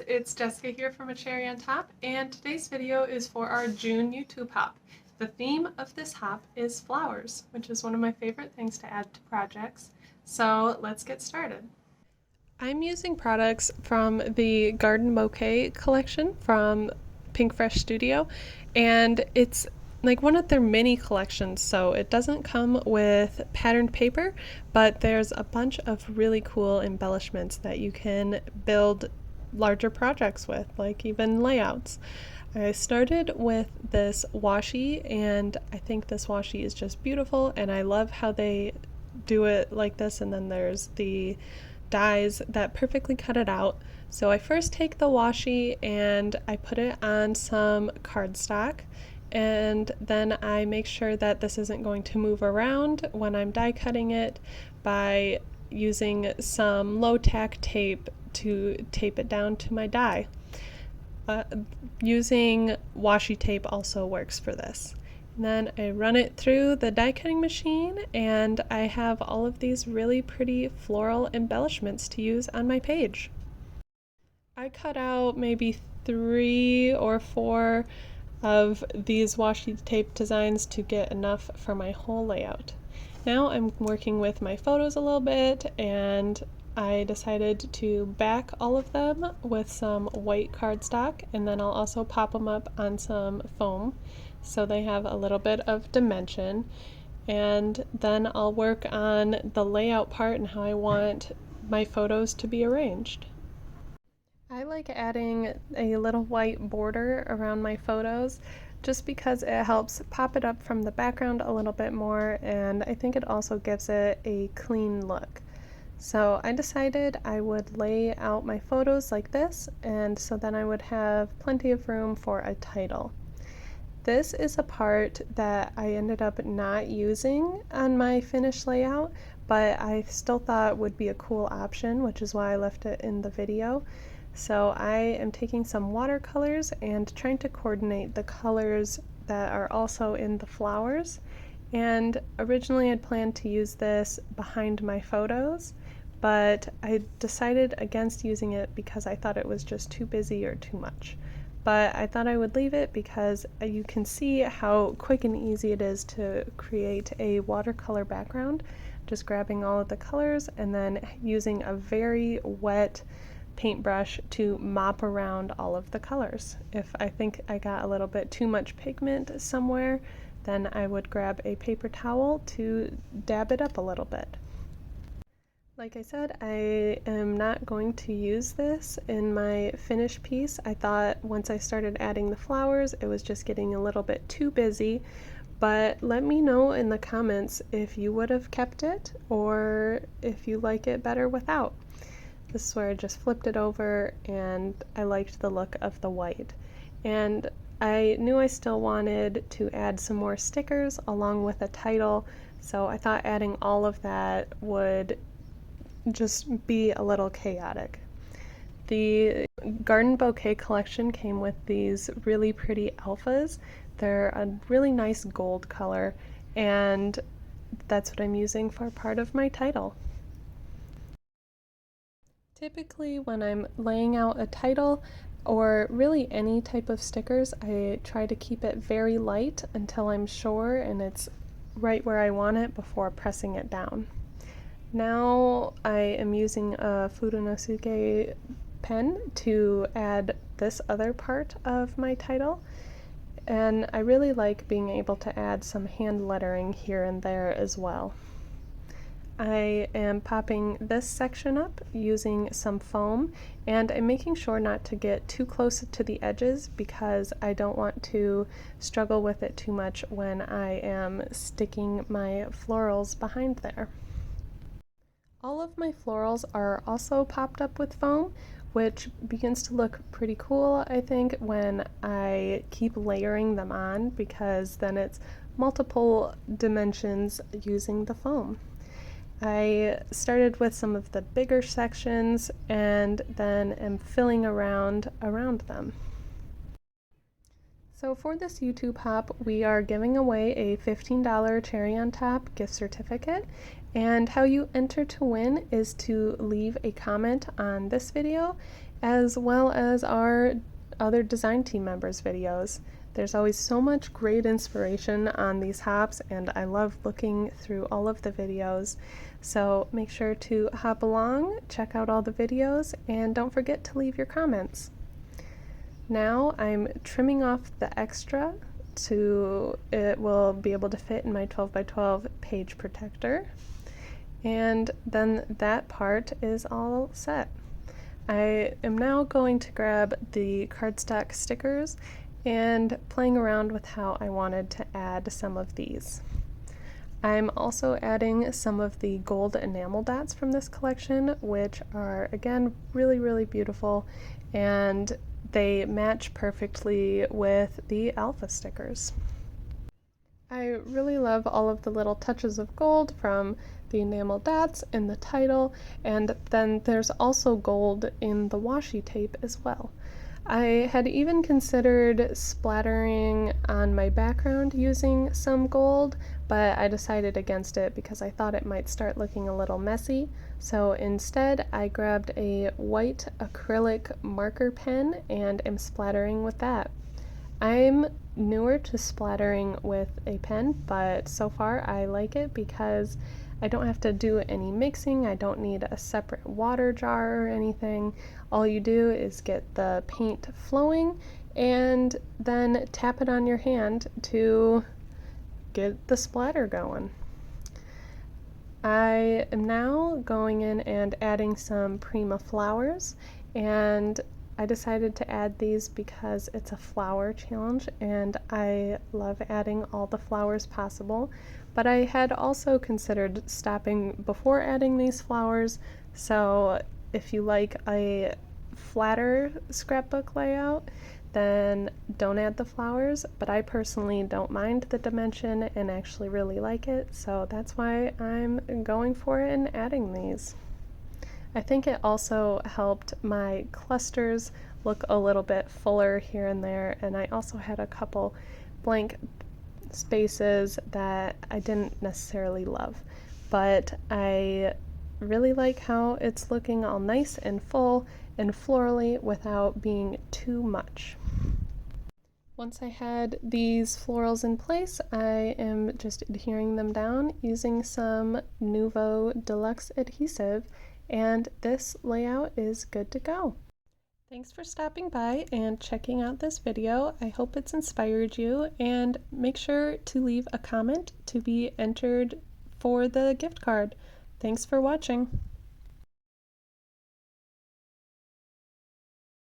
it's Jessica here from A Cherry on Top, and today's video is for our June YouTube hop. The theme of this hop is flowers, which is one of my favorite things to add to projects, so let's get started. I'm using products from the Garden Bouquet collection from Pink Fresh Studio, and it's like one of their mini collections, so it doesn't come with patterned paper, but there's a bunch of really cool embellishments that you can build larger projects with, like even layouts. I started with this washi, and I think this washi is just beautiful, and I love how they do it like this, and then there's the dies that perfectly cut it out. So I first take the washi and I put it on some cardstock, and then I make sure that this isn't going to move around when I'm die cutting it by using some low tack tape to tape it down to my die. Using washi tape also works for this. And then I run it through the die cutting machine, and I have all of these really pretty floral embellishments to use on my page. I cut out maybe 3 or 4 of these washi tape designs to get enough for my whole layout. Now I'm working with my photos a little bit, and I decided to back all of them with some white cardstock, and then I'll also pop them up on some foam so they have a little bit of dimension. And then I'll work on the layout part and how I want my photos to be arranged. I like adding a little white border around my photos just because it helps pop it up from the background a little bit more, and I think it also gives it a clean look. So I decided I would lay out my photos like this, and so then I would have plenty of room for a title. This is a part that I ended up not using on my finished layout, but I still thought would be a cool option, which is why I left it in the video. So I am taking some watercolors and trying to coordinate the colors that are also in the flowers. And originally I'd planned to use this behind my photos, but I decided against using it because I thought it was just too busy or too much. But I thought I would leave it because you can see how quick and easy it is to create a watercolor background, just grabbing all of the colors and then using a very wet paintbrush to mop around all of the colors. If I think I got a little bit too much pigment somewhere, then I would grab a paper towel to dab it up a little bit. Like I said, I am not going to use this in my finished piece. I thought once I started adding the flowers, it was just getting a little bit too busy, but let me know in the comments if you would have kept it or if you like it better without. This is where I just flipped it over, and I liked the look of the white. And I knew I still wanted to add some more stickers along with a title, so I thought adding all of that would just be a little chaotic. The Garden Bouquet collection came with these really pretty alphas. They're a really nice gold color, and that's what I'm using for part of my title. Typically when I'm laying out a title or really any type of stickers, I try to keep it very light until I'm sure and it's right where I want it before pressing it down. Now I am using a Fudonosuke pen to add this other part of my title, and I really like being able to add some hand lettering here and there as well. I am popping this section up using some foam, and I'm making sure not to get too close to the edges because I don't want to struggle with it too much when I am sticking my florals behind there. All of my florals are also popped up with foam, which begins to look pretty cool, I think, when I keep layering them on, because then it's multiple dimensions using the foam. I started with some of the bigger sections and then am filling around them. So for this YouTube hop, we are giving away a $15 Cherry on Top gift certificate, and how you enter to win is to leave a comment on this video as well as our other design team members' videos. There's always so much great inspiration on these hops, and I love looking through all of the videos. So make sure to hop along, check out all the videos, and don't forget to leave your comments. Now I'm trimming off the extra so it will be able to fit in my 12 by 12 page protector. And then that part is all set. I am now going to grab the cardstock stickers and playing around with how I wanted to add some of these. I'm also adding some of the gold enamel dots from this collection, which are again really beautiful, and they match perfectly with the alpha stickers. I really love all of the little touches of gold from the enamel dots in the title, and then there's also gold in the washi tape as well. I had even considered splattering on my background using some gold, but I decided against it because I thought it might start looking a little messy. So instead, I grabbed a white acrylic marker pen and am splattering with that. I'm newer to splattering with a pen, but so far I like it because I don't have to do any mixing. I don't need a separate water jar or anything. All you do is get the paint flowing and then tap it on your hand to get the splatter going. I am now going in and adding some Prima flowers, and I decided to add these because it's a flower challenge and I love adding all the flowers possible, but I had also considered stopping before adding these flowers, so if you like a flatter scrapbook layout, then don't add the flowers, but I personally don't mind the dimension and actually really like it, so that's why I'm going for it and adding these. I think it also helped my clusters look a little bit fuller here and there, and I also had a couple blank spaces that I didn't necessarily love, but I really like how it's looking all nice and full and florally without being too much. Once I had these florals in place, I am just adhering them down using some Nuvo Deluxe adhesive, and this layout is good to go. Thanks for stopping by and checking out this video. I hope it's inspired you, and make sure to leave a comment to be entered for the gift card. Thanks for watching.